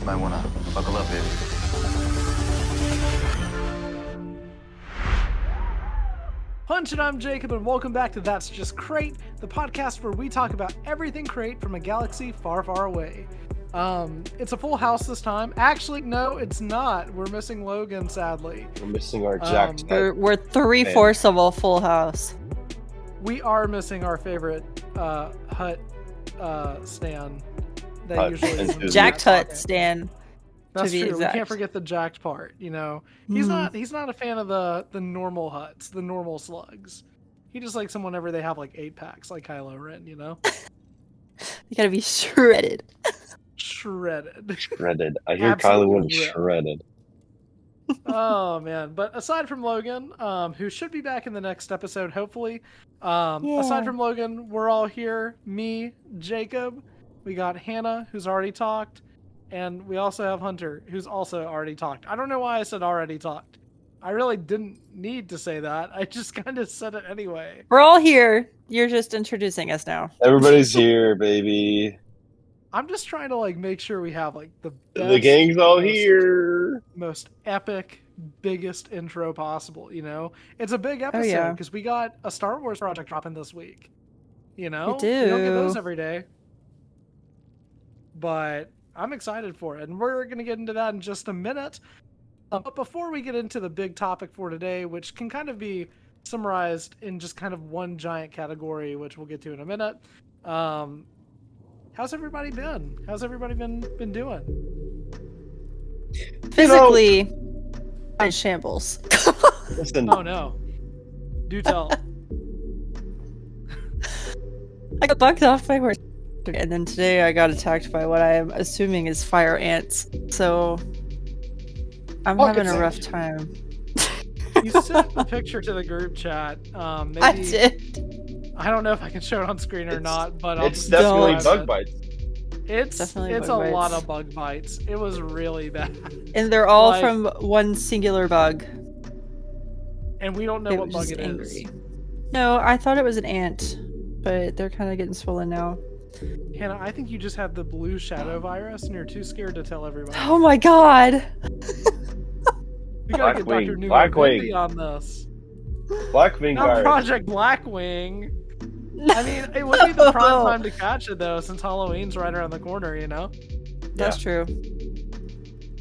Might wanna buckle up, baby. Hunch, and I'm Jacob, and welcome back to That's Just Crait, the podcast where we talk about everything Crait from a galaxy far, far away. It's a full house this time. Actually, no, it's not. We're missing Logan, sadly. We're missing our jacked. We're 3/4 of a full house. We are missing our favorite hut stand. That usually Jacked hut stand. That's to be true. exact. We can't forget the jacked part. You know, he's not a fan of the normal huts, the normal slugs. He just likes them whenever they have like 8-packs, like Kylo Ren. You know, You gotta be shredded. Shredded. I hear Absolutely Kylo Ren ripped. shredded. Oh man! But aside from Logan, who should be back in the next episode, hopefully. Aside from Logan, we're all here. Me, Jacob. We got Hannah, who's already talked. And we also have Hunter, who's also already talked. I don't know why I said already talked. I really didn't need to say that. I just kind of said it anyway. We're all here. You're just introducing us now. Everybody's here, baby. I'm just trying to like make sure we have like the best, The gang's all here. most epic, biggest intro possible. You know, it's a big episode because we got a Star Wars project dropping this week. You know, We do. We don't get those every day. But I'm excited for it, and we're going to get into that in just a minute. But before we get into the big topic for today, which can kind of be summarized in just kind of one giant category, which we'll get to in a minute, how's everybody been? How's everybody been doing? Physically, in shambles. Listen, Oh no. Do tell. I got bucked off my horse. And then today I got attacked by what I am assuming is fire ants. So I'm having a rough time. You sent a picture to the group chat. Maybe, I did. I don't know if I can show it on screen or not, but I'll it's just definitely describe bug it. bites. It's Definitely it's a bug lot bites. of bug bites. It was really bad, And they're all Like- from one singular bug. and we don't know It what was bug just it is. angry. No, I thought it was an ant, but they're kind of getting swollen now. Hannah, I think you just have the blue shadow virus, and you're too scared to tell everybody. Oh my god! We gotta get Blackwing, Dr. New Blackwing. on this. Blackwing Not virus. Project Blackwing. I mean, it would be the prime time to catch it though, since Halloween's right around the corner. You know. That's true.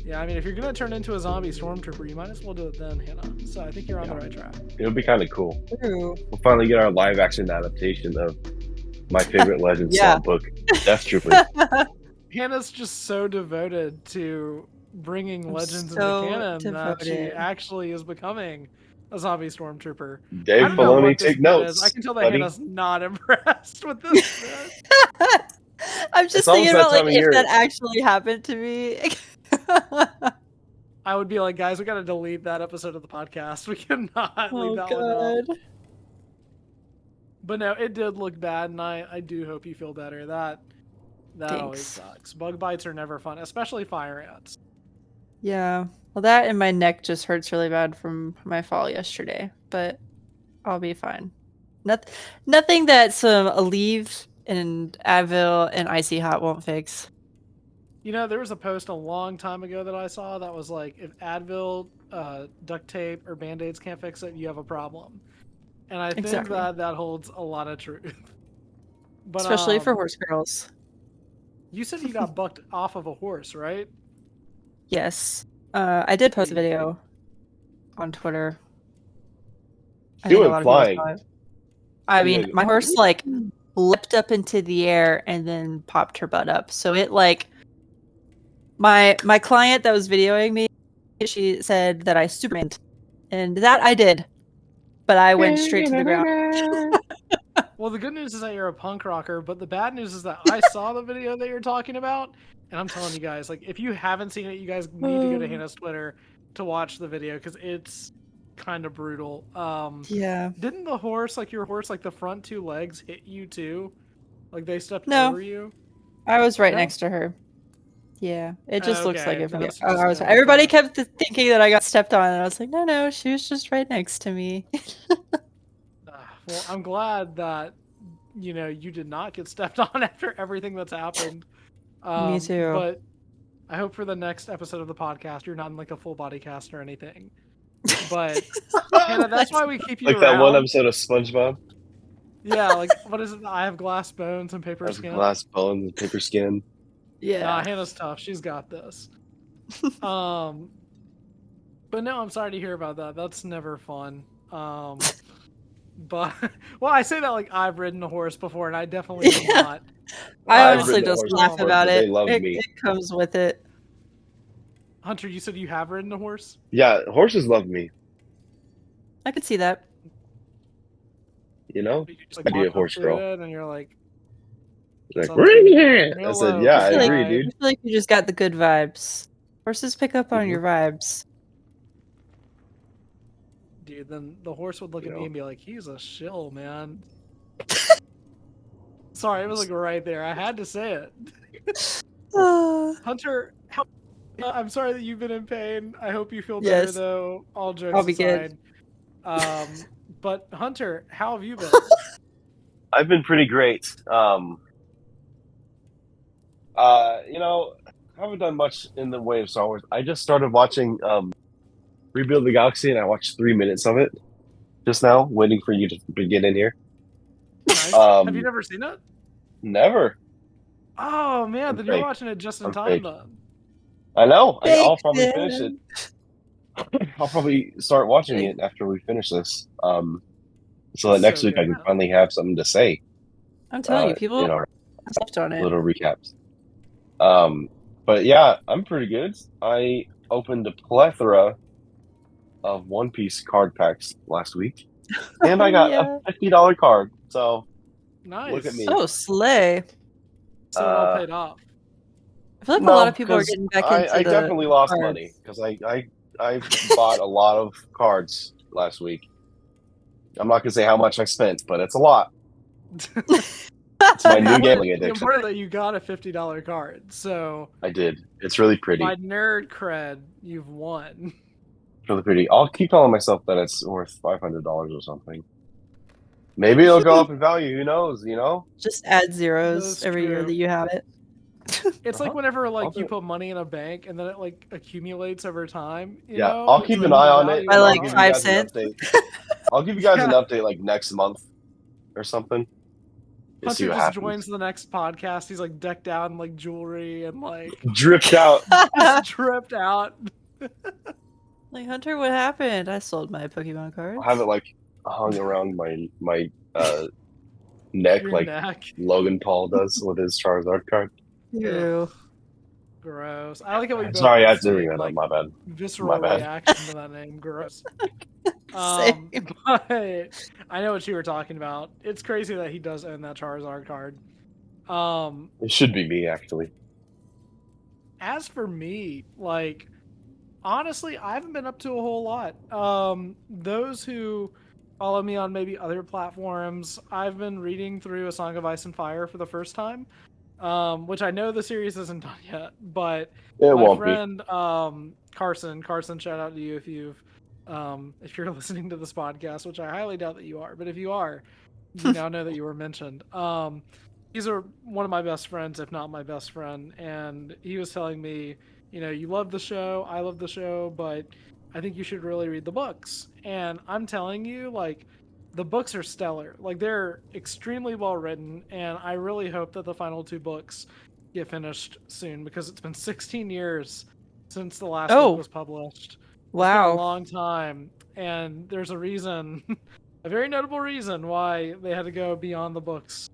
Yeah, I mean, if you're gonna turn into a zombie stormtrooper, you might as well do it then, Hannah. So I think you're on the right track. It would be kind of cool. True. We'll finally get our live action adaptation of my favorite Legends Yeah. song book, Death Troopers. Hannah's just so devoted to bringing I'm Legends so into canon that she devoted. actually is becoming a zombie stormtrooper. Dave I don't know Filoni, what this take bit notes. is. I can tell that buddy. Hannah's not impressed with this bit. I'm just It's almost thinking that about like time of if year. that actually happened to me. I would be like, guys, we gotta delete that episode of the podcast. We cannot Oh leave that one out. god. But no, it did look bad, and I do hope you feel better. That always Thanks. sucks. Bug bites are never fun, especially fire ants. Yeah. Well, that and my neck just hurts really bad from my fall yesterday, but I'll be fine. Nothing that some Aleve and Advil and Icy Hot won't fix. You know, there was a post a long time ago that I saw that was like, if Advil, duct tape, or Band-Aids can't fix it, you have a problem. And I think Exactly. that holds a lot of truth. But, Especially for horse girls. You said you got bucked off of a horse, right? Yes. I did post a video on Twitter. I You think a went lot of people flying. saw it. I mean, Yeah. my horse like leapt up into the air and then popped her butt up. So it like my client that was videoing me, she said that I supermaned, and that I did, but I went straight to the ground. Well, the good news is that you're a punk rocker, but the bad news is that I saw the video that you're talking about, and I'm telling you guys, like, if you haven't seen it, you guys need to go to Hannah's Twitter to watch the video, because it's kind of brutal. Yeah. Didn't the horse, like your horse, like the front two legs hit you too? Like they stepped No. over you? I was right No? next to her. Yeah, it just looks like Okay, it from that's the. I was, just- everybody kept thinking that I got stepped on, and I was like, no, she was just right next to me. Well, I'm glad that, you know, you did not get stepped on after everything that's happened. Me too. But I hope for the next episode of the podcast you're not in like a full body cast or anything. But Hannah, that's why we keep you Like around. that one episode of SpongeBob. Yeah, like what is it? I have glass bones and paper Has skin. glass bones and paper skin. Yeah. Nah, Hannah's tough. She's got this. But no, I'm sorry to hear about that. That's never fun. But well, I say that like I've ridden a horse before, and I definitely have Yeah. not. I I've honestly ridden a just horse laugh before, about but they it. love It me. comes with it. Hunter, you said you have ridden a horse? Yeah, horses love me. I could see that. You know? But you just, like, I'd be a walk up horse to girl. it and you're like, Like, sounds bring good. it! I Real said, low. yeah, I I feel like- agree, I dude. feel like you just got the good vibes. Horses pick up on Mhm. your vibes. Dude, then the horse would look You at know. me and be like, he's a shill, man. Sorry, it was like right there. I had to say it. Hunter, I'm sorry that you've been in pain. I hope you feel better, Yes. though. All jokes I'll be good. aside. But Hunter, how have you been? I've been pretty great. You know, I haven't done much in the way of Star Wars. I just started watching Rebuild the Galaxy, and I watched 3 minutes of it just now, waiting for you to get in here. Nice. Um, Have you never seen it? Never. Oh man, I'm then you're fake. watching it just in I'm time fake. then. I know. I'll Fake probably fan. finish it. I'll probably start watching Fake. it after we finish this. So that So next week I good. can finally have something to say. I'm telling you, people You know, slept on it. little recaps. But yeah, I'm pretty good. I opened a plethora of One Piece card packs last week, and I got Yeah. a $50 card. So Nice. Look at me. Oh, slay. So well paid off. I feel like a lot of people are getting back into I the definitely lost cards. money because I bought a lot of cards last week. I'm not gonna say how much I spent, but it's a lot. It's my new gambling It's addiction. important that you got a $50 card. So I did. It's really pretty. by nerd cred, you've won. Really pretty. I'll keep telling myself that it's worth $500 or something. Maybe it'll go up in value. Who knows? You know. Just add zeros That's every year true. that you have it. It's like Uh-huh. whenever I'll like do you it. put money in a bank and then it like accumulates over time. You Yeah, know? I'll It's keep like an eye the on it. value and By, I'll of like, give you 5 guys an cents. update. I'll give you guys an Yeah. update like next month or something. To see Hunter what just happens. joins the next podcast. He's like decked out in like jewelry and like Dripped out. just tripped out. Like, Hunter, what happened? I sold my Pokemon cards. I'll have it like hung around my neck Your like neck. Logan Paul does with his Charizard card. Ew. Gross. I like how we both Sorry, I had to say, bring that like, up. My bad. visceral My bad. reaction to that name. Gross. Same. But I know what you were talking about. It's crazy that he does own that Charizard card. It should be me actually. As for me, like, honestly, I haven't been up to a whole lot. Those who follow me on maybe other platforms, I've been reading through A Song of Ice and Fire for the first time, which I know the series isn't done yet, but It my won't friend Carson, shout out to you if you're listening to this podcast, which I highly doubt that you are, but if you are, you now know that you were mentioned. He's one of my best friends, if not my best friend, and he was telling me, you know, you love the show, I love the show, but I think you should really read the books. And I'm telling you, like, the books are stellar. Like, they're extremely well written, and I really hope that the final 2 books get finished soon, because it's been 16 years since the last Oh. book was published. It's been a Wow. long time, and there's a reason, a very notable reason why they had to go beyond the books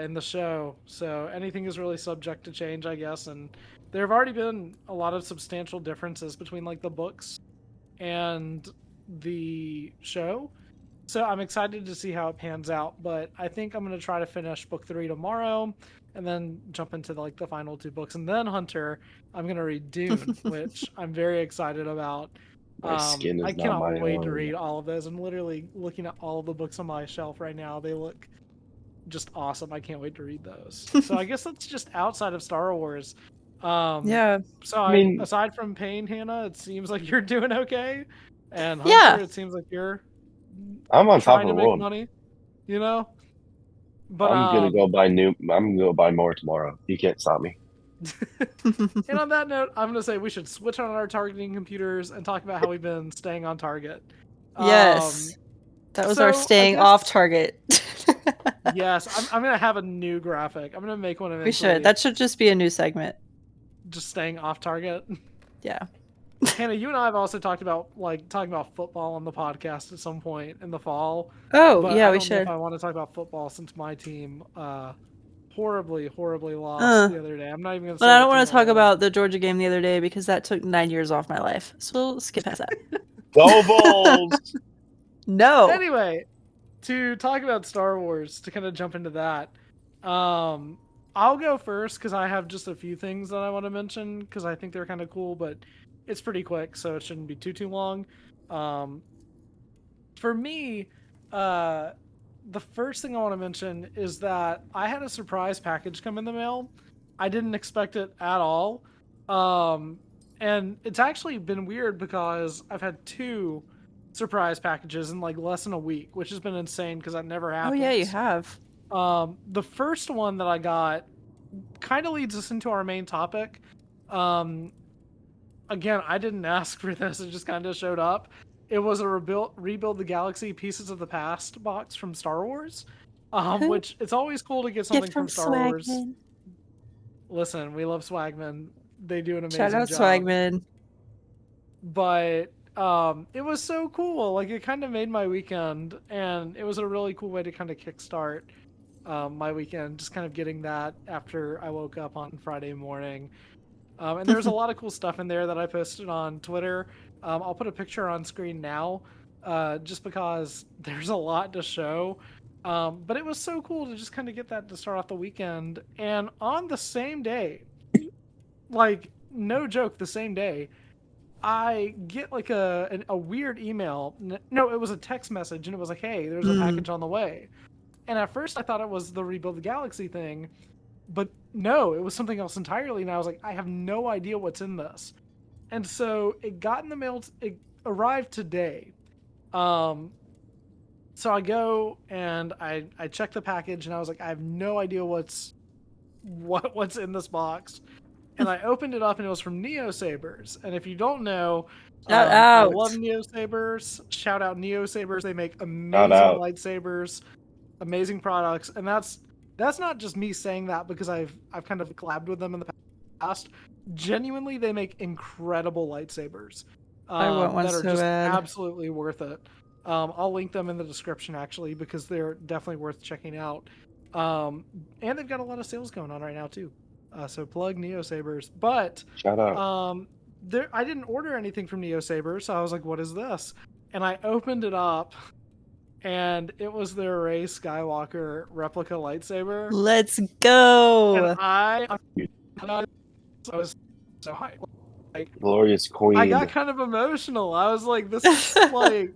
in the show. So anything is really subject to change, I guess, and there have already been a lot of substantial differences between like the books and the show. So I'm excited to see how it pans out, but I think I'm going to try to finish book 3 tomorrow and then jump into like the final 2 books. And then Hunter, I'm going to read Dune, which I'm very excited about. My skin is I not cannot my wait to own. read all of those. I'm literally looking at all of the books on my shelf right now. They look just awesome. I can't wait to read those. So I guess that's just outside of Star Wars. Yeah. So I mean- aside from pain, Hannah, it seems like you're doing okay. And Hunter, Yeah. it seems like you're I'm on top trying of to the make world. money. You know? But I'm gonna go buy more tomorrow. You can't stop me. And on that note, I'm going to say we should switch on our targeting computers and talk about how we've been staying on target. Yes. That was so our I staying guess- off target. Yes, I'm going to have a new graphic. I'm going to make one eventually. We should. That should just be a new segment. Just staying off target. Yeah. Hannah, you and I have also talked about talking about football on the podcast at some point in the fall. Oh, but yeah, I we don't know should. if I want to talk about football since my team horribly lost the other day. I'm not even going to say But I don't what want to team it talk was. about the Georgia game the other day because that took 9 years off my life. So we'll skip past that. Go Bulls! No. Anyway, to talk about Star Wars, to kind of jump into that, I'll go first because I have just a few things that I want to mention because I think they're kind of cool, but it's pretty quick, so it shouldn't be too long. For me, the first thing I want to mention is that I had a surprise package come in the mail. I didn't expect it at all. And it's actually been weird because I've had 2 surprise packages in like less than a week, which has been insane because that never happens. Oh, yeah, you have. The first one that I got kind of leads us into our main topic. Again, I didn't ask for this; it just kind of showed up. It was a rebuild the Galaxy Pieces of the Past box from Star Wars, which it's always cool to get something from Star Wars. Listen, we love Swagman; they do an amazing Shout out job. Swagman. But it was so cool. Like, it kind of made my weekend, and it was a really cool way to kind of kickstart my weekend, just kind of getting that after I woke up on Friday morning. And there's a lot of cool stuff in there that I posted on Twitter. I'll put a picture on screen now, just because there's a lot to show. But it was so cool to just kind of get that to start off the weekend. And on the same day, like, no joke, the same day, I get like a weird email. No, it was a text message, and it was like, hey, there's a package on the way. And at first I thought it was the Rebuild the Galaxy thing, but no, it was something else entirely. And I was like, I have no idea what's in this. And so it got in the mail. It arrived today. So I go and I check the package, and I was like, I have no idea what's in this box. And I opened it up, and it was from Neo Sabers. And if you don't know, Shout I out. love Neo Sabers. Shout out Neo Sabers. They make amazing lightsabers, amazing products, and that's not just me saying that because I've kind of collabed with them in the past. Genuinely, they make incredible lightsabers. I want one that are so just bad. absolutely worth it. I'll link them in the description actually because they're definitely worth checking out. And they've got a lot of sales going on right now too. So plug Neo Sabers. But Shout out. I didn't order anything from Neo Sabers, so I was like, what is this? And I opened it up, and it was their Rey Skywalker replica lightsaber. Let's go. And I was so hyped. Like, Glorious Queen. I got kind of emotional. I was like, this is like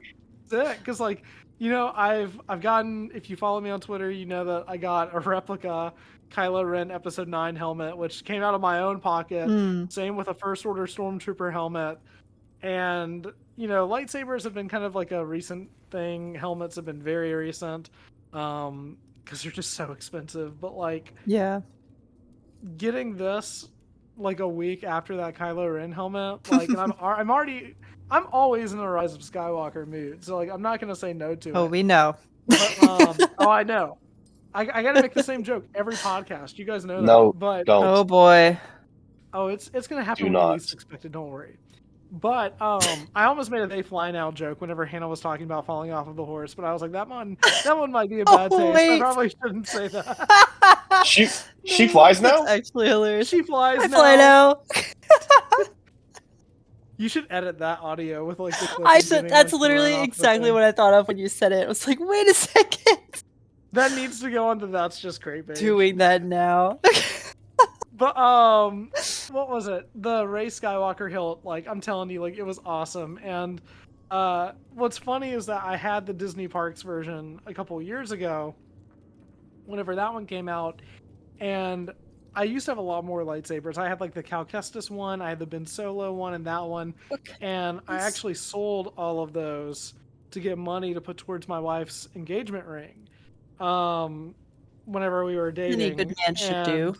sick. Because, like, you know, I've gotten, if you follow me on Twitter, you know that I got a replica Kylo Ren Episode 9 helmet, which came out of my own pocket. Same with a First Order Stormtrooper helmet. And, you know, lightsabers have been kind of like a recent thing. Helmets have been very recent because they're just so expensive. But, like, Yeah. getting this like a week after that Kylo Ren helmet, like, and I'm always in a Rise of Skywalker mood. So, like, I'm not going to say no to it. Oh, we know. But, oh, I know. I got to make the same joke every podcast. You guys know that. No, but don't. Oh boy. Oh, it's going to happen Do when you not. least expect it. Don't worry. But I almost made a "they fly now" joke whenever Hannah was talking about falling off of the horse. But I was like, that one might be a bad taste. wait. I probably shouldn't say that. She flies now? That's actually hilarious. She flies I now. fly now. You should edit that audio with like the clip I of said getting, that's like, literally thrown off the exactly thing. what I thought of when you said it. I was like, wait a second. That needs to go on to That's Just Crait page. Doing that now. But what was it? The Rey Skywalker hilt, like, I'm telling you, like, it was awesome. And what's funny is that I had the Disney Parks version a couple years ago, whenever that one came out, and I used to have a lot more lightsabers. I had like the Cal Kestis one, I had the Ben Solo one, and that one, and I actually sold all of those to get money to put towards my wife's engagement ring. Whenever we were dating, Any good man should do.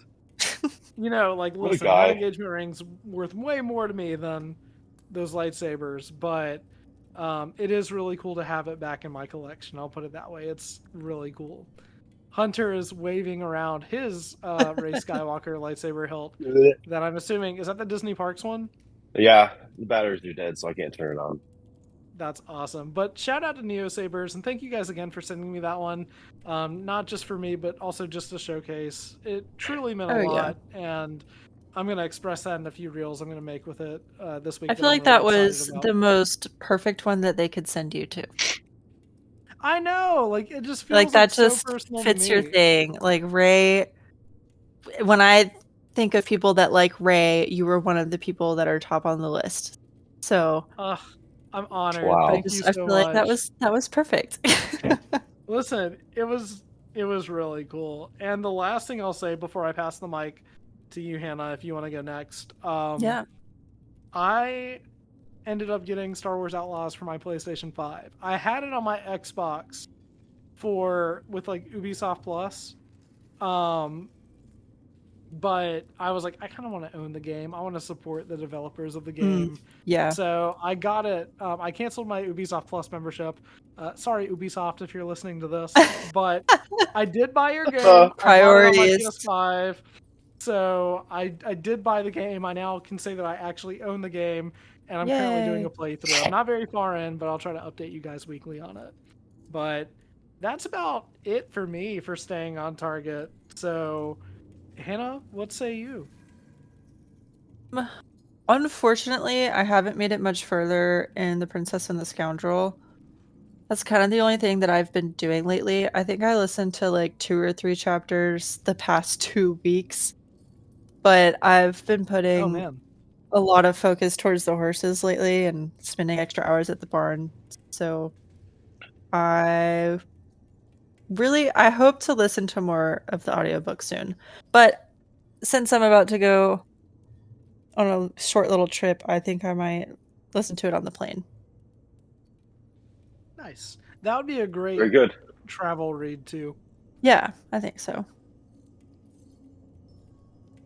You know, like, What a listen, guy. that engagement ring's worth way more to me than those lightsabers, but it is really cool to have it back in my collection. I'll put it that way. It's really cool. Hunter is waving around his Rey Skywalker lightsaber hilt that I'm assuming, is that the Disney Parks one? Yeah, the batteries are dead, so I can't turn it on. That's awesome. But shout out to Neo Sabers, and thank you guys again for sending me that one. Not just for me, but also just to showcase. It truly meant a lot, and I'm going to express that in a few reels I'm going to make with it this week. I feel I'm like really that was excited about. the most perfect one that they could send you to. I know, like, it just feels Like that so just personal fits to your me. thing. Like Rey, when I think of people that like Rey, you were one of the people that are top on the list. So Ugh, I'm honored. Wow. Thank you I so feel like much. that was perfect. Listen, it was really cool. And the last thing I'll say before I pass the mic to you, Hannah, if you want to go next. Yeah. I ended up getting Star Wars Outlaws for my PlayStation 5. I had it on my Xbox with like Ubisoft Plus. But I was like, I kind of want to own the game. I want to support the developers of the game. Yeah. So I got it. I canceled my Ubisoft Plus membership. Sorry, Ubisoft, if you're listening to this, but I did buy your game. I bought it on my Priorities. PS5. So I did buy the game. I now can say that I actually own the game, and I'm currently doing a playthrough. I'm not very far in, but I'll try to update you guys weekly on it. But that's about it for me for staying on target. So, Hannah, what say you? Unfortunately, I haven't made it much further in The Princess and the Scoundrel. That's kind of the only thing that I've been doing lately. I think I listened to like 2 or 3 chapters the past 2 weeks. But I've been Oh putting man. a lot of focus towards the horses lately and spending extra hours at the barn. So I hope to listen to more of the audiobook soon. But since I'm about to go on a short little trip, I think I might listen to it on the plane. Nice. That would be a great Very good. travel read too. Yeah, I think so.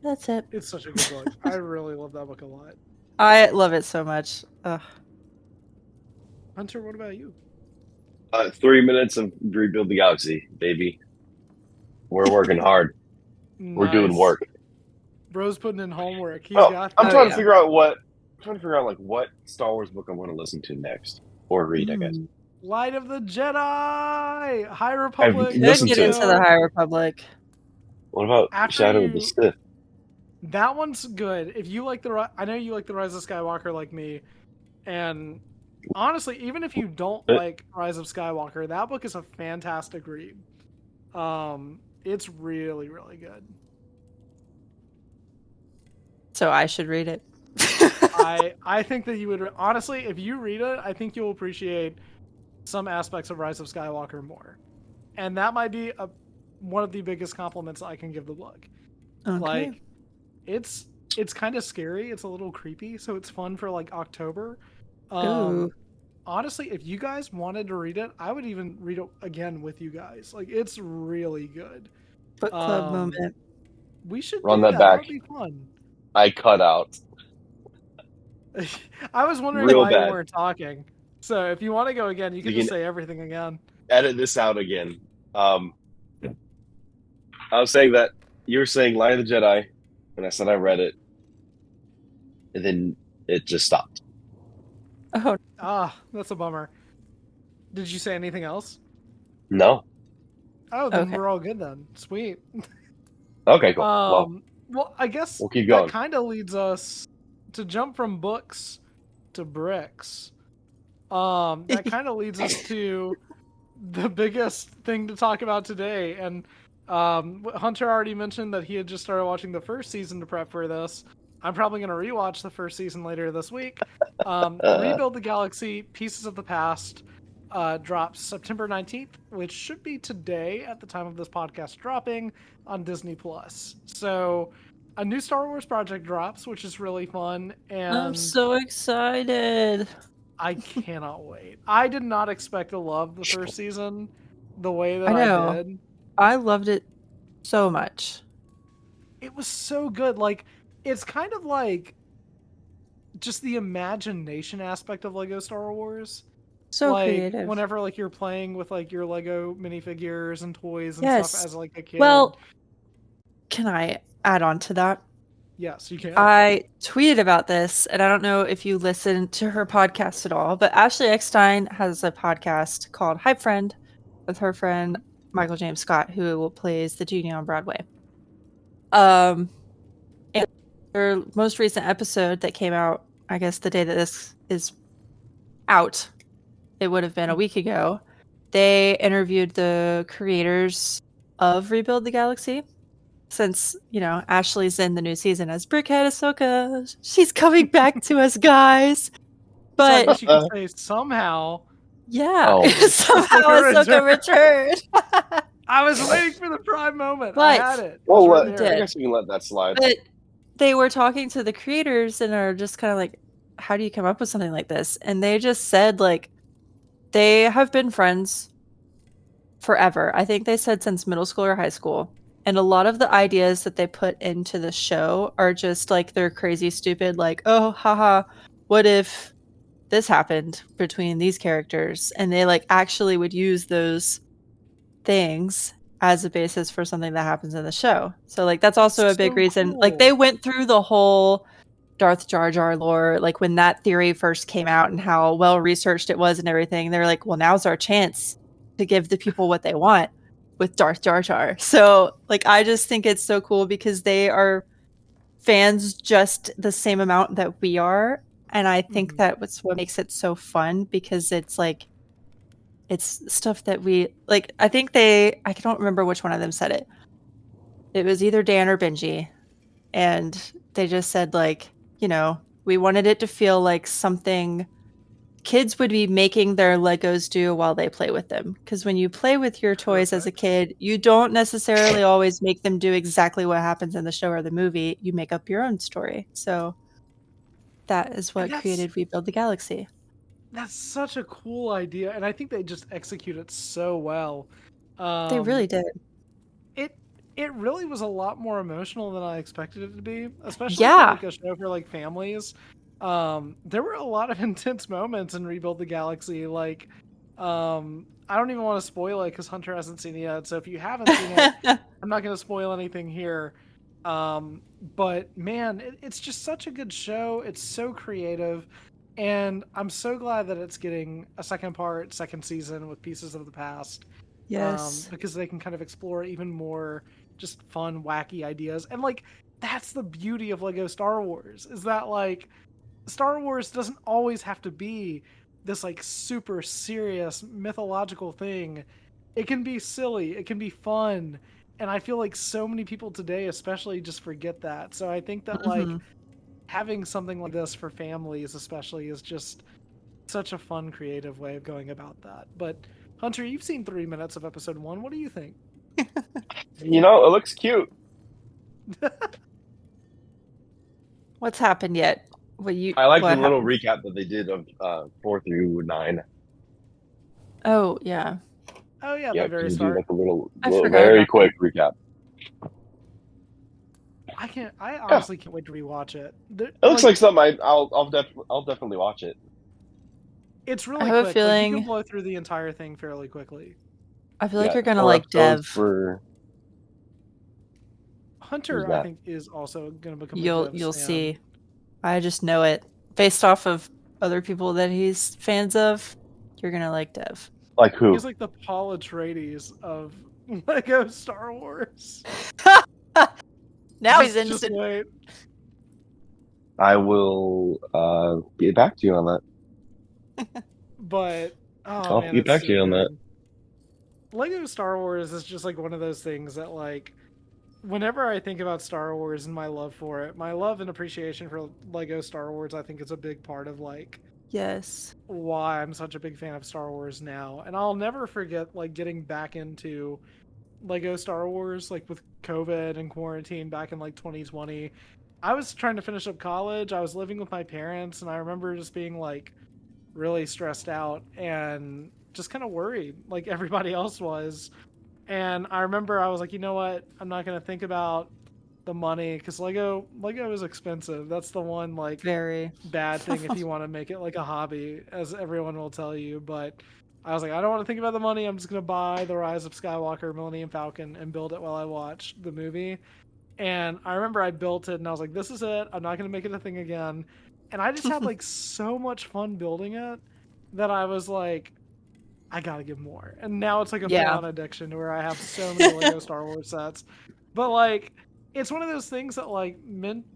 That's it. It's such a good book. I really love that book a lot. I love it so much. Ugh. Hunter, what about you? 3 minutes of Rebuild the Galaxy, baby. We're working hard. We're doing Nice. work. Bro's putting in homework. He's Oh, got I'm that. trying to figure out like what Star Wars book I want to listen to next or read, I guess. Light of the Jedi, High Republic. I've listened Could to get it. into the High Republic. What about After Shadow of the Sith? That one's good. If you like I know you like the Rise of Skywalker like me, and honestly, even if you don't like Rise of Skywalker, that book is a fantastic read. It's really, really good. So I should read it. I think that you would honestly, if you read it, I think you'll appreciate some aspects of Rise of Skywalker more, and that might be one of the biggest compliments I can give the book. Okay. Like, it's kind of scary. It's a little creepy, so it's fun for like October. Ooh. Honestly, if you guys wanted to read it, I would even read it again with you guys. Like, it's really good. Book club moment. We should Run do that back. That would be fun. I cut out. I was wondering Real why bad. you weren't talking. So if you want to go again, you can just say everything again. Edit this out again. I was saying that you were saying Light of the Jedi, and I said I read it, and then it just stopped. Oh. That's a bummer. Did you say anything else? No. Oh, then Okay. we're all good then. Sweet. Okay, cool. Well, I guess we'll keep going. That kind of leads us to jump from books to bricks. That kind of leads us to the biggest thing to talk about today. And Hunter already mentioned that he had just started watching the first season to prep for this. I'm probably going to rewatch the first season later this week. Rebuild the Galaxy, Pieces of the Past drops September 19th, which should be today at the time of this podcast dropping on Disney+. So a new Star Wars project drops, which is really fun. And I'm so excited. I cannot wait. I did not expect to love the first season the way that I I know. did. I loved it so much. it was so good. Like, it's kind of like just the imagination aspect of Lego Star Wars. So Like creative. whenever like you're playing with like your Lego minifigures and toys and stuff Yes. as like a kid. Well, can I add on to that? Yes, you can. I tweeted about this, and I don't know if you listen to her podcast at all, but Ashley Eckstein has a podcast called Hype Friend with her friend Michael James Scott, who plays the genie on Broadway. And their most recent episode that came out, I guess the day that this is out, it would have been a week ago. They interviewed the creators of Rebuild the Galaxy. Since, Ashley's in the new season as Brickhead Ahsoka, she's coming back to us, guys. So I But guess you could say somehow. yeah, Oh. somehow Ahsoka returned. I was waiting for the prime moment. But- I had it. Well, It's right I there. guess we can let that slide. But they were talking to the creators and are just kind of like, how do you come up with something like this? And they just said, like, they have been friends forever. I think they said since middle school or high school. And a lot of the ideas that they put into the show are just like they're crazy stupid, like, oh, haha, what if this happened between these characters? And they like actually would use those things as a basis for something that happens in the show. So like that's also a big So reason. Like cool. they went through the whole Darth Jar Jar lore, like when that theory first came out and how well researched it was and everything. They're like, well, now's our chance to give the people what they want with Darth Jar Jar. So like I just think it's so cool because they are fans just the same amount that we are. And I think that what's what makes it so fun because it's like it's stuff that we like. I think I don't remember which one of them said it. It was either Dan or Benji. And they just said like, we wanted it to feel like something kids would be making their Legos do while they play with them. Because when you play with your toys as a kid, you don't necessarily always make them do exactly what happens in the show or the movie. You make up your own story. So that is what created Rebuild the Galaxy. That's such a cool idea, and I think they just execute it so well. They really did. It really was a lot more emotional than I expected it to be, especially for Yeah. like a show for like families. There were a lot of intense moments in Rebuild the Galaxy. Like, I don't even want to spoil it because Hunter hasn't seen it yet. So if you haven't seen it, I'm not going to spoil anything here. But man, it's just such a good show. It's so creative. And I'm so glad that it's getting a second season with pieces of the past. Yes. Because they can kind of explore even more just fun, wacky ideas. And like, that's the beauty of Lego Star Wars, is that like, Star Wars doesn't always have to be this like super serious mythological thing. It can be silly, it can be fun. And I feel like so many people today especially just forget that. So I think that like having something like this for families especially is just such a fun, creative way of going about that. But Hunter, you've seen 3 minutes of episode 1. What do you think? It looks cute. What's happened yet? I like the little recap that they did of 4 through 9. Oh yeah. Oh yeah, Yeah, the very you do start. like a little forgot very about quick recap. I honestly can't wait to rewatch it. It looks like something I'll definitely watch it. It's really I have a quick. Like, you feeling- can blow through the entire thing fairly quickly. I feel like Yeah, you're gonna 4 like episodes Dev. for Hunter, Who's that? I think, is also going to become. You'll a Dev's you'll fan. see. I just know it based off of other people that he's fans of. You're gonna like Dev. like who? He's like the Paul Atreides of Lego Star Wars. Now Just- he's just instant. wait. I will get back to you on that. But I'll man, get it's back so to you on that. good. Lego Star Wars is just like one of those things that like whenever I think about Star Wars and my love for it, my love and appreciation for Lego Star Wars, I think is a big part of like Yes. why I'm such a big fan of Star Wars now. And I'll never forget like getting back into Lego Star Wars like with COVID and quarantine back in like 2020. I was trying to finish up college. I was living with my parents and I remember just being like really stressed out and just kind of worried like everybody else was. And I remember I was like, you know what? I'm not going to think about the money, because Lego is expensive. That's the one like Very. bad thing if you want to make it like a hobby, as everyone will tell you. But I was like, I don't want to think about the money. I'm just gonna buy The Rise of Skywalker, Millennium Falcon, and build it while I watch the movie. And I remember I built it, and I was like, this is it. I'm not gonna make it a thing again. And I just had like so much fun building it that I was like, I gotta give more. And now it's like a Yeah. full-on addiction to where I have so many Lego Star Wars sets. But like, it's one of those things that like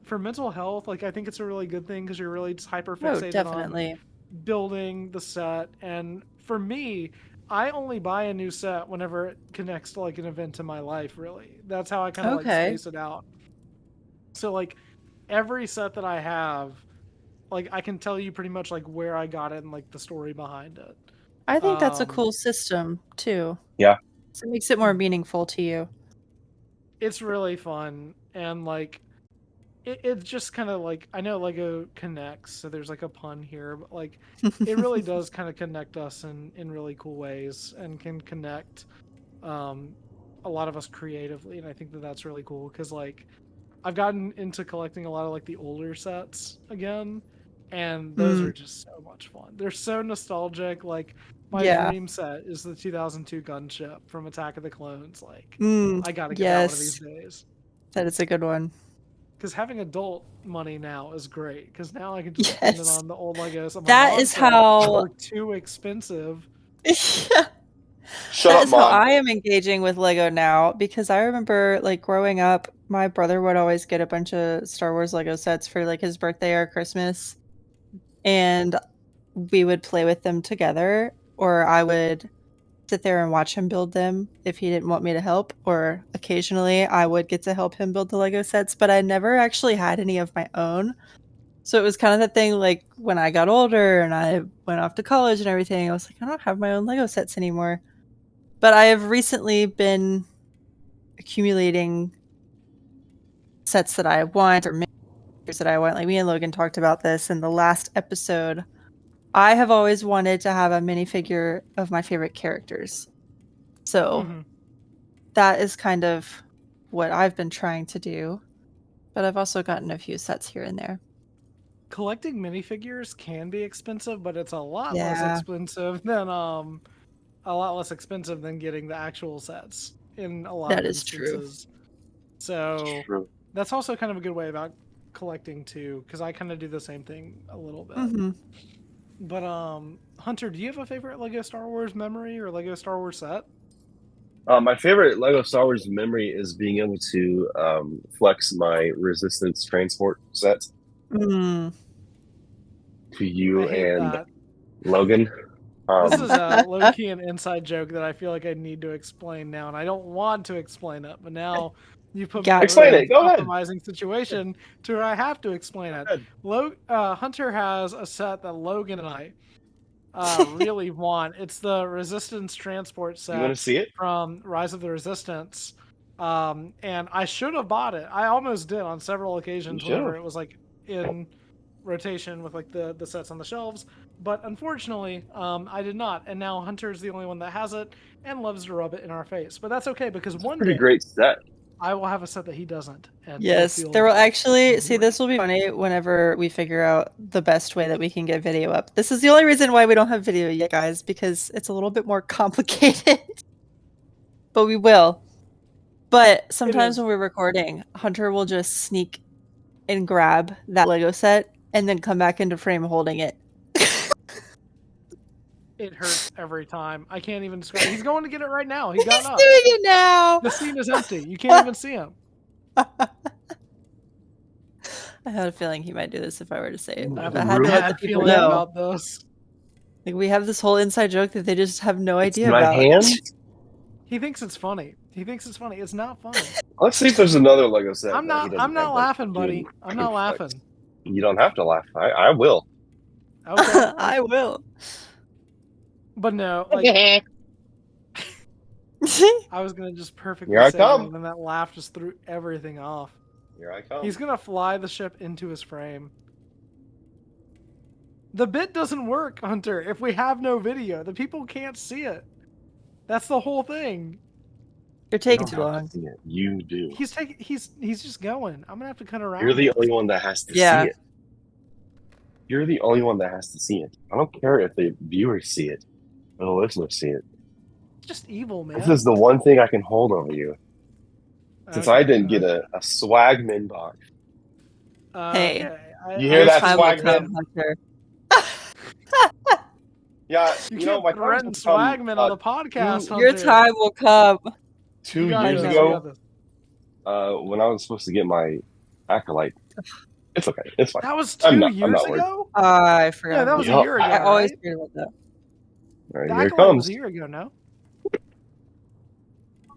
for mental health, like I think it's a really good thing because you're really just hyper Oh, fixated definitely. on building the set. And for me, I only buy a new set whenever it connects to like an event in my life, really. That's how I kind of like Okay. space it out. So like every set that I have, like I can tell you pretty much like where I got it and like the story behind it. I think that's a cool system too. Yeah. So it makes it more meaningful to you. It's really fun, and like it's just kind of like, I know Lego connects, so there's like a pun here, but like it really does kind of connect us in really cool ways and can connect a lot of us creatively, and I think that that's really cool because like I've gotten into collecting a lot of like the older sets again, and those are just so much fun. They're so nostalgic. Like my Yeah. dream set is the 2002 gunship from Attack of the Clones. Like I gotta get that one of these Yes. days. That is a good one. Because having adult money now is great. Because now I can just spend it Yes. on the old Legos that my That mom is said how were too expensive. Shut That up, is how Mom. I am engaging with Lego now, because I remember like growing up, my brother would always get a bunch of Star Wars Lego sets for like his birthday or Christmas, and we would play with them together, or I would sit there and watch him build them if he didn't want me to help, or occasionally I would get to help him build the Lego sets, but I never actually had any of my own. So it was kind of the thing, like when I got older and I went off to college and everything, I was like, I don't have my own Lego sets anymore. But I have recently been accumulating sets that I want, or miniatures that I want. Like me and Logan talked about this in the last episode. I have always wanted to have a minifigure of my favorite characters. So that is kind of what I've been trying to do. But I've also gotten a few sets here and there. Collecting minifigures can be expensive, but it's a lot less Yeah. expensive than getting the actual sets in a lot That of is true. instances. So True. that's also kind of a good way about collecting too, because I kind of do the same thing a little bit. Mm-hmm. But Hunter, do you have a favorite Lego Star Wars memory or Lego Star Wars set? My favorite Lego Star Wars memory is being able to flex my Resistance transport set Mm. to you I hate and that. Logan. This is a low-key an inside joke that I feel like I need to explain now, and I don't want to explain it, but now you put me in Explain a it. Go ahead. compromising situation to where I have to explain it. Hunter has a set that Logan and I really want. It's the Resistance transport You want set to see it? from Rise of the Resistance. And I should have bought it. I almost did on several occasions whenever it was like in rotation with like the sets on the shelves, but unfortunately I did not, and now Hunter's the only one that has it and loves to rub it in our face. But that's okay, because one Pretty day great set. I will have a set that he doesn't, and Yes, it'll there will actually see. great. This will be funny whenever we figure out the best way that we can get video up. This is the only reason why we don't have video yet, guys, because it's a little bit more complicated. But we will. But sometimes when we're recording, Hunter will just sneak and grab that Lego set and then come back into frame holding it. It hurts every time. I can't even describe it. He's going to get it right now. He got He's up. doing it now. The scene is empty. You can't even see him. I had a feeling he might do this if I were to say it. I have I a had to let the bad people feeling know. about this. Like, we have this whole inside joke that they just have no idea my about. hand? He thinks it's funny. It's not funny. Let's see if there's another Lego set. I'm not laughing, buddy. I'm not laughing. You don't have to laugh. I will. Okay. I will. But no, like I was gonna just perfectly Here I say come. that, and then that laugh just threw everything off. Here I come. He's gonna fly the ship into his frame. The bit doesn't work, Hunter, if we have no video. The people can't see it. That's the whole thing. You're You taking don't too have to long. see it. You do. He's just going. I'm gonna have to cut around. You're the this. only one that has to Yeah. see it. You're the only one that has to see it. I don't care if the viewers see it or the listeners see it. It's just evil, man. This is the one thing I can hold over you. Since I didn't get a swagman box. Hey. Okay. You hear that, Time will swagman? come, Hunter. Yeah, You you know, can't my threaten time's come, swagman on the podcast. Your Hunter. time will come. 2 You got years this, know. you got ago, this. when I was supposed to get my acolyte. It's okay. It's fine. That was I'm 2 not years worried. ago. I forgot. Yeah, that was Yup. a year ago. I always right? forget about that. All right, The here it Acolyte was comes. a year ago. No.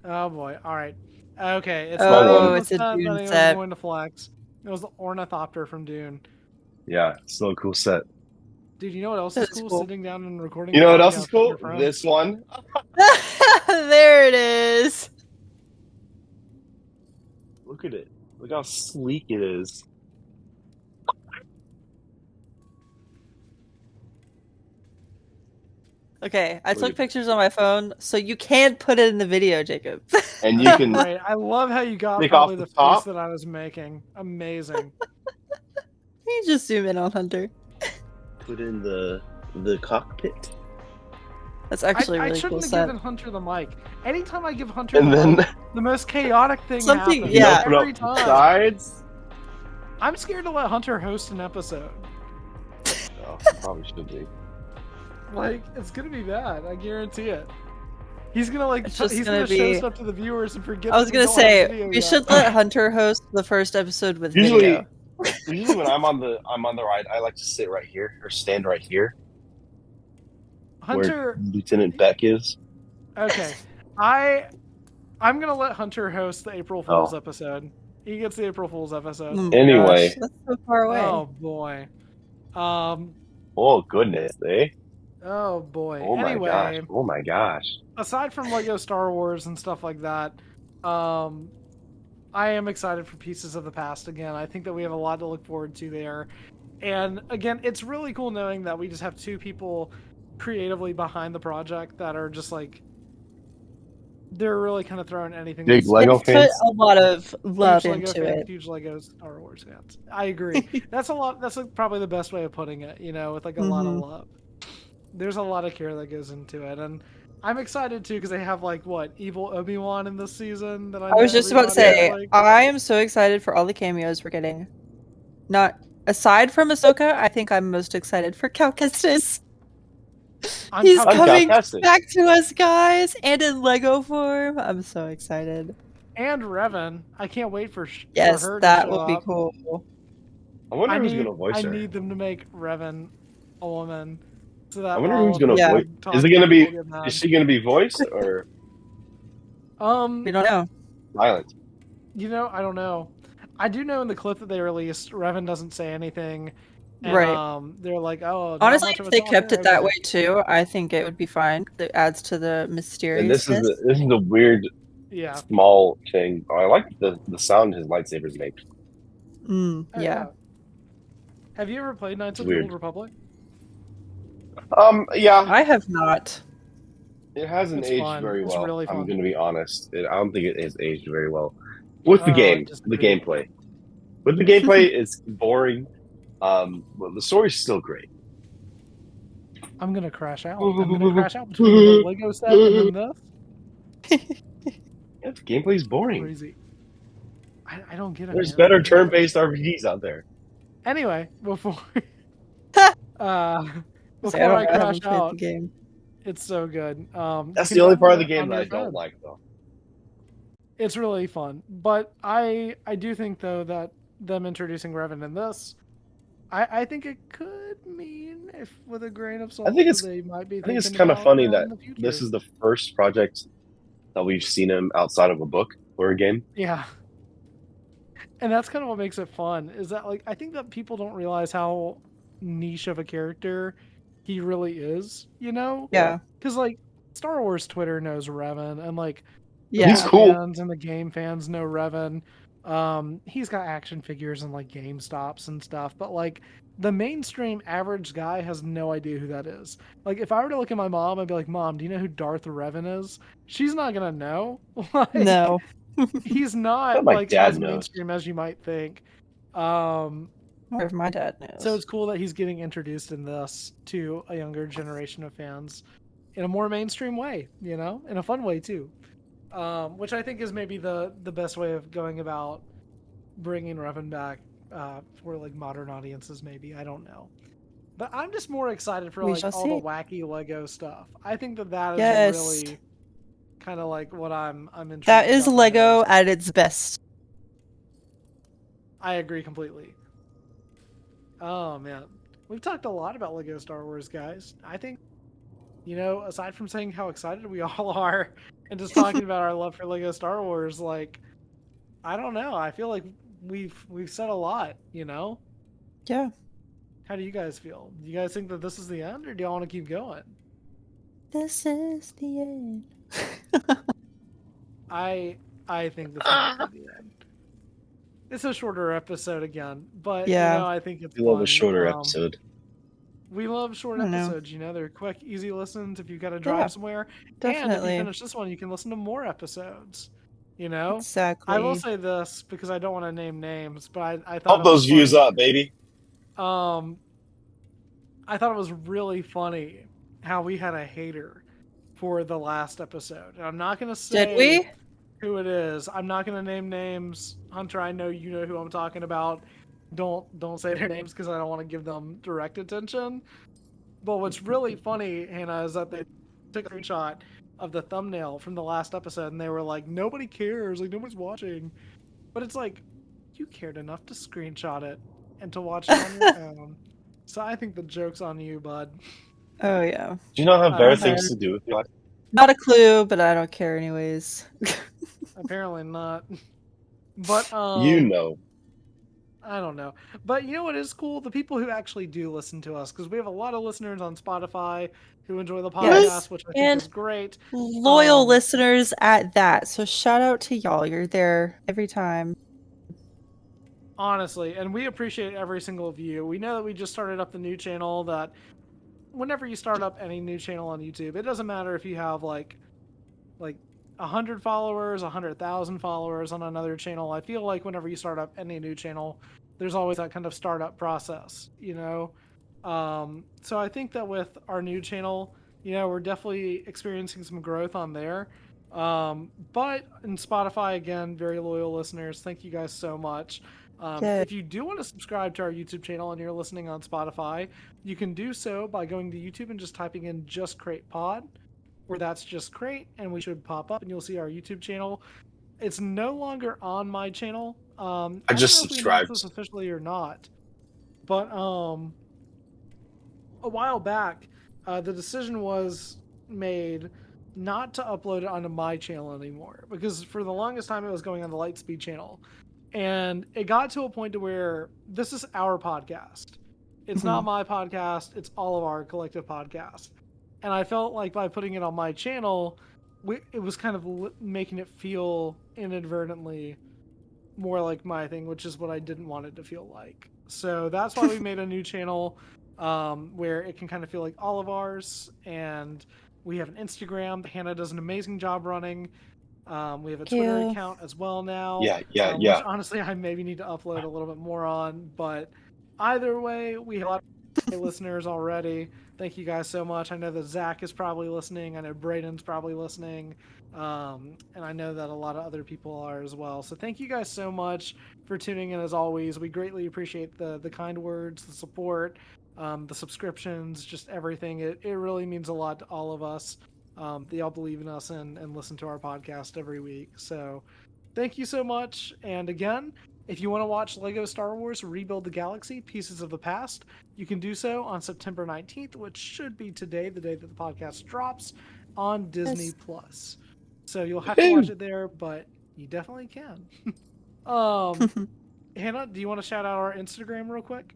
Oh boy. All right. Okay. It's Small not one. even It's the a set Dune that I was set. going to flex. It was the ornithopter from Dune. Yeah, still a cool set. Dude, you know what else is That's cool? cool. Sitting down and recording. You a know what else is podcast with cool? your friends. This one. There it is. Look at it. Look how sleek it is. Okay, I Look took at pictures on my phone, so you can put it in the video, Jacob. And you can Great. I love how you got Take probably off the the top. face that I was making. Amazing. You just zoom in on Hunter. put in the cockpit. That's actually a I really cool shouldn't have set. given Hunter the mic. Anytime I give Hunter And the then mic, the most chaotic thing Something- happens. you yeah. open Every up the time. sides. I'm scared to let Hunter host an episode. Oh, probably should be. Like, it's gonna be bad. I guarantee it. He's gonna It's just he's gonna gonna show be- stuff to the viewers and forget. I was that gonna don't have say video we yet. should let Hunter host the first episode with Usually, video. usually when I'm on the ride, I like to sit right here or stand right here Hunter. where Lieutenant Beck is. Okay, I'm gonna let Hunter host the April Fool's Oh. episode. He gets the April Fool's episode. Oh my Anyway. gosh, that's so far away. Oh boy. Oh goodness, eh? Oh boy. Oh my Anyway, gosh. Oh my gosh. aside from Lego Star Wars and stuff like that, I am excited for Pieces of the Past again. I think that we have a lot to look forward to there. And again, it's really cool knowing that we just have two people creatively behind the project that are just like, they're really kind of throwing anything. Big that's- Lego They've put fans. a lot of love huge Lego into fans, it. huge Lego Star Wars fans. I agree. That's a lot. That's like probably the best way of putting it. You know, with like a lot of Mhm. love. There's a lot of care that goes into it, and I'm excited too because they have like what evil Obi-Wan in this season. That I I was know just about to everybody say, is, like, I am so excited for all the cameos we're getting. Not aside from Ahsoka, I think I'm most excited for Cal Kestis. I'm He's Cal- I'm coming Cal Kestis. back to us, guys, and in Lego form. I'm so excited. and Revan. I can't wait for Yes, her that to show will be up. cool. I wonder I who's need, gonna voice I her. need them to make Revan a woman, so that I wonder all who's of gonna the Yeah. voice. talk Is it gonna be? people get mad. Is she gonna be voiced or We don't know. silent? You know, I don't know. I do know in the clip that they released, Revan doesn't say anything. And, Right. They're like, oh, not Honestly, much of if a they kept talker, it that okay. way too, I think it would be fine. It adds to the And mysteriousness. this is the weird Yeah. small thing. Oh, I like the sound his lightsabers make. Mm, Oh, yeah. Have you ever played Knights of Weird. the Old Republic? Yeah, I have not. it hasn't It's aged fun. very It's well. really I'm fun. gonna be honest. I don't think it has aged very well with the Oh, I game, the disagree. gameplay. With the gameplay, it's boring. Well, the story's still great. I'm gonna crash out. I'm gonna crash out between the Lego set and then this. Yeah, the gameplay's boring. Crazy. I don't get it. There's man. better turn-based RPGs out there. Anyway, before I before don't I know, crash haven't played out, the game. it's so good. That's you the can only part of download the it game on that I your don't phone. like, though. It's really fun, but I do think though that them introducing Revan in this, I think it could mean, if with a grain of salt, I think it's- that they might be. I think it's thinking kind of about funny in that the future. this is the first project that we've seen him outside of a book or a game. Yeah. And that's kind of what makes it fun, is that like I think that people don't realize how niche of a character he really is, you know? Yeah. Because like Star Wars Twitter knows Revan, and like Yeah. He's cool. fans and the game fans know Revan. He's got action figures and like GameStops and stuff, but like the mainstream average guy has no idea who that is. Like if I were to look at my mom, I'd be like, "Mom, do you know who Darth Revan is?" She's not gonna know. Like No. he's But not my like dad as knows. mainstream as you might think. Um, Or if my dad so knows. it's cool that he's getting introduced in this to a younger generation of fans in a more mainstream way, you know, in a fun way too. Which I think is maybe the best way of going about bringing Revan back for like modern audiences. Maybe I don't know, but I'm just more excited for We like shall all the see. wacky Lego stuff. I think that is Yes. really kind of like what I'm That intrigued is about the Lego most. at its best. I agree completely. Oh man, we've talked a lot about Lego Star Wars, guys. I think, you know, aside from saying how excited we all are and just talking about our love for Lego Star Wars, like I don't know, I feel like we've said a lot, you know? Yeah. How do you guys feel? Do you guys think that this is the end or do y'all want to keep going? This is the end. I I think this might be the end. It's a shorter episode again, but you Yeah. know, I think it's We love a fun. shorter episode. We love short I don't know. episodes, you know, they're quick, easy listens if you've got to Yeah, drive somewhere. And if you definitely. finish this one, you can listen to more episodes. You know? I will Exactly. say this because I don't want to name names, but I thought Pump it was those views funny. up, baby. Um, I thought it was really funny how we had a hater for the last episode. And I'm not going to Did say we? who it is. I'm not going to name names. Hunter, I know you know who I'm talking about. Don't say their names because I don't want to give them direct attention. But what's really funny, Hannah, is that they took a screenshot of the thumbnail from the last episode and they were like, nobody cares, like nobody's watching. But it's like, you cared enough to screenshot it and to watch it on your own. So I think the joke's on you, bud. Oh yeah. Do you not have I better don't Okay. care. things to do with your life? Not a clue, but I don't care anyways. Apparently not. But You know. I don't know. But you know what is cool? The people who actually do listen to us, because we have a lot of listeners on Spotify who enjoy the Yes. podcast, which I think And is great. loyal listeners at that. So shout out to y'all. You're there every time. Honestly, and we appreciate every single view. We know that we just started up the new channel that whenever you start up any new channel on YouTube, it doesn't matter if you have like 100 followers, 100,000 followers on another channel. I feel like whenever you start up any new channel, there's always that kind of startup process, you know? So I think that with our new channel, you know, we're definitely experiencing some growth on there. But in Spotify, again, very loyal listeners. Thank you guys so much. Yeah. If you do want to subscribe to our YouTube channel and you're listening on Spotify, you can do so by going to YouTube and just typing in Just Crait Pod, where that's just Crait, and we should pop up and you'll see our YouTube channel. It's no longer on my channel. I I don't just know if we announced this subscribed. officially or not, but a while back, the decision was made not to upload it onto my channel anymore because for the longest time it was going on the Lightspeed channel, and it got to a point to where this is our podcast. It's not my podcast. It's all of our collective podcast, and I felt like by putting it on my channel, it was kind of making it feel inadvertently more like my thing, which is what I didn't want it to feel like. So that's why we made a new channel where it can kind of feel like all of ours. And we have an Instagram that Hannah does an amazing job running. We have a Twitter account as well now, which Yeah. honestly I maybe need to upload a little bit more on. But either way, we have a lot of listeners already. Thank you guys so much. I know that Zach is probably listening. I know Braden's probably listening. And I know that a lot of other people are as well. So thank you guys so much for tuning in as always. We greatly appreciate the kind words, the support, the subscriptions, just everything. It really means a lot to all of us. That y'all believe in us and listen to our podcast every week. So thank you so much. And again, if you want to watch Lego Star Wars Rebuild the Galaxy Pieces of the Past, you can do so on September 19th, which should be today, the day that the podcast drops, on Disney Plus. So you'll have to watch it there, but you definitely can. Hannah, do you want to shout out our Instagram real quick?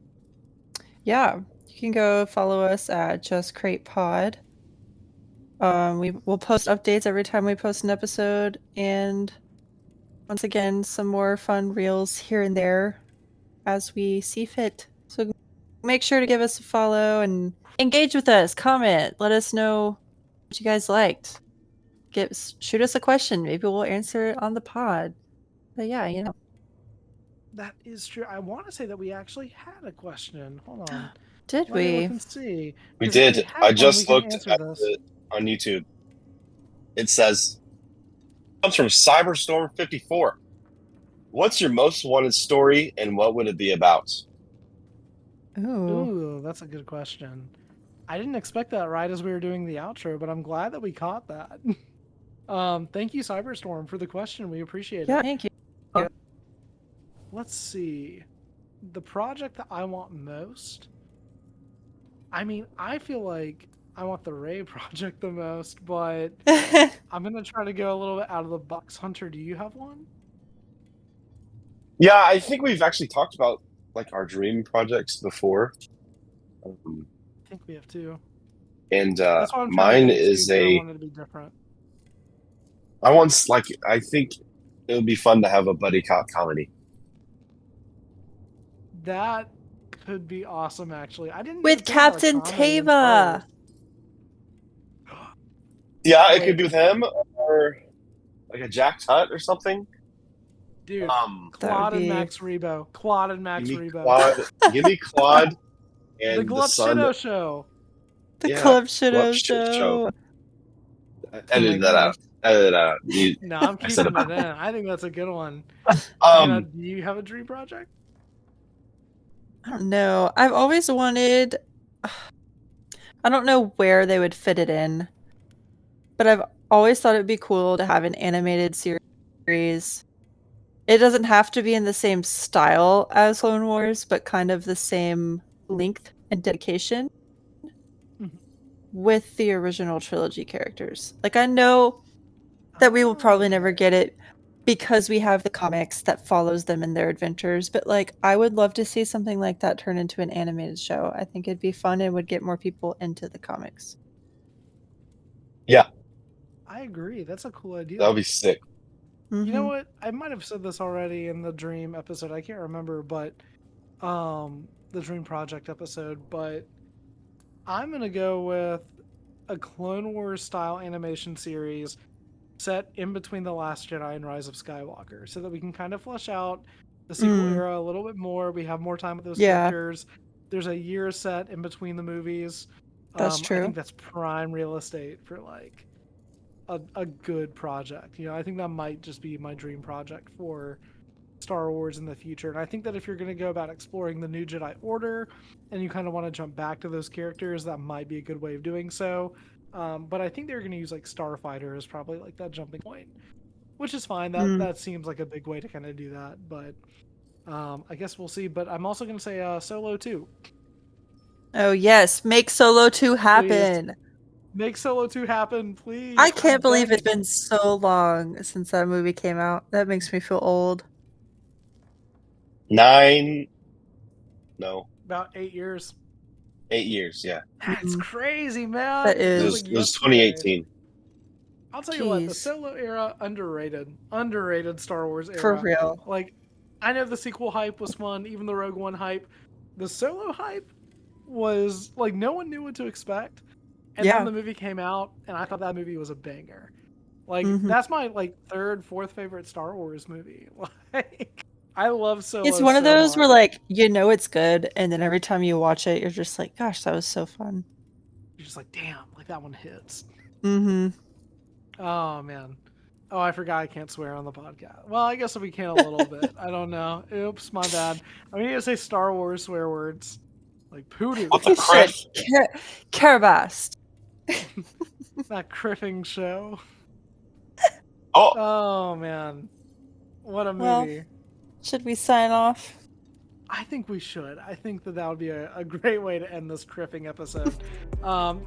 Yeah. You can go follow us at Just Crait Pod. We'll post updates every time we post an episode, and once again, some more fun reels here and there as we see fit. So make sure to give us a follow and engage with us. Comment. Let us know what you guys liked. Shoot us a question. Maybe we'll answer it on the pod. But yeah, you know. That is true. I want to say that we actually had a question. Hold on. Did Let me we? look and see. We 'Cause if did. have I one, just we can looked answer at this. it on YouTube. It says, comes from Cyberstorm54. What's your most wanted story and what would it be about? Ooh. Ooh, that's a good question. I didn't expect that right as we were doing the outro, but I'm glad that we caught that. Thank you, Cyberstorm, for the question. We appreciate Yeah, it. thank you. Let's see. The project that I want most. I mean, I feel like I want the Ray project the most, but I'm gonna try to go a little bit out of the box. Hunter, do you have one? Yeah, I think we've actually talked about like our dream projects before. I think we have two. And That's what I'm trying mine to get is to, but I a. want it to be different. I think it would be fun to have a buddy cop comedy. That could be awesome, actually. I didn't With even think about a Captain comedy in Star Tava. Wars. Yeah, it Wait. could be with him or like a Jack Tut or something. Dude, That Claude would and be- Max Rebo. Claude and Max Give me Rebo. Claude. Give me Claude and The the Glup son. Shido Show. The Yeah, Club Glup Shido Shit Show. Oh Edit my that out. gosh. Edit that out. No, I'm I said keeping it it. in. I think that's a good one. Hannah, Um, do you have a dream project? I don't know. I've always wanted. I don't know where they would fit it in, but I've always thought it'd be cool to have an animated series. It doesn't have to be in the same style as Clone Wars, but kind of the same length and dedication Mhm. with the original trilogy characters. Like, I know that we will probably never get it because we have the comics that follows them in their adventures, but like, I would love to see something like that turn into an animated show. I think it'd be fun and would get more people into the comics. yeah, I agree. That's a cool idea. that would be sick. You know what? I might have said this already in the Dream episode. I can't remember, but the Dream Project episode, but I'm going to go with a Clone Wars style animation series set in between The Last Jedi and Rise of Skywalker so that we can kind of flesh out the sequel era a little bit more. We have more time with those characters. There's a year set in between the movies. That's true. I think that's prime real estate for like a good project. You know, I think that might just be my dream project for Star Wars in the future. And I think that if you're going to go about exploring the new Jedi Order and you kind of want to jump back to those characters, that might be a good way of doing so. But I think they're going to use like Starfighter as probably like that jumping point, which is fine. That seems like a big way to kind of do that. But I guess we'll see. But I'm also going to say Solo 2. Oh, yes. Make Solo 2 happen. Please. Make Solo 2 happen, please. I can't believe it's been so long since that movie came out. That makes me feel old. 9. No. About 8 years. 8 years, yeah. That's crazy, man. That is. It was 2018. I'll tell you what, the Solo era, underrated. Underrated Star Wars era. For real. Like, I know the sequel hype was fun, even the Rogue One hype. The Solo hype was, like, no one knew what to expect. And then the movie came out, and I thought that movie was a banger. Like, that's my, like, third, fourth favorite Star Wars movie. Like, I love Solo. It's one of those where, like, you know it's good, and then every time you watch it, you're just like, gosh, that was so fun. You're just like, damn, like, that one hits. Oh, man. Oh, I forgot I can't swear on the podcast. Well, I guess we can a little bit. I don't know. Oops, my bad. I need to say Star Wars swear words. Like poodoo. What the crap? Carabast. That criffing show. Oh, man. What a movie. Well, should we sign off? I think we should. I think that would be a great way to end this criffing episode.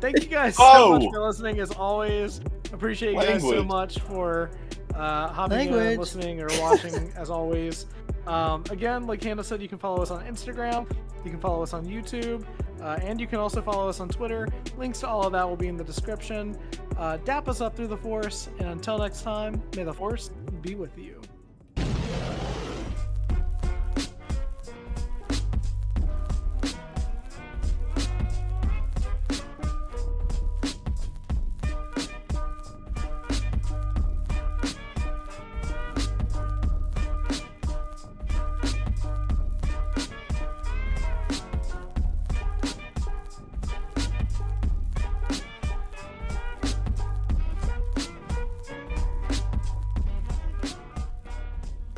Thank you guys so much for listening, as always. Appreciate you guys so much for hopping in, listening, or watching, as always. Again, like Hannah said, you can follow us on Instagram, you can follow us on YouTube, and you can also follow us on Twitter. Links to all of that will be in the description. Dap us up through the Force, and until next time, may the Force be with you.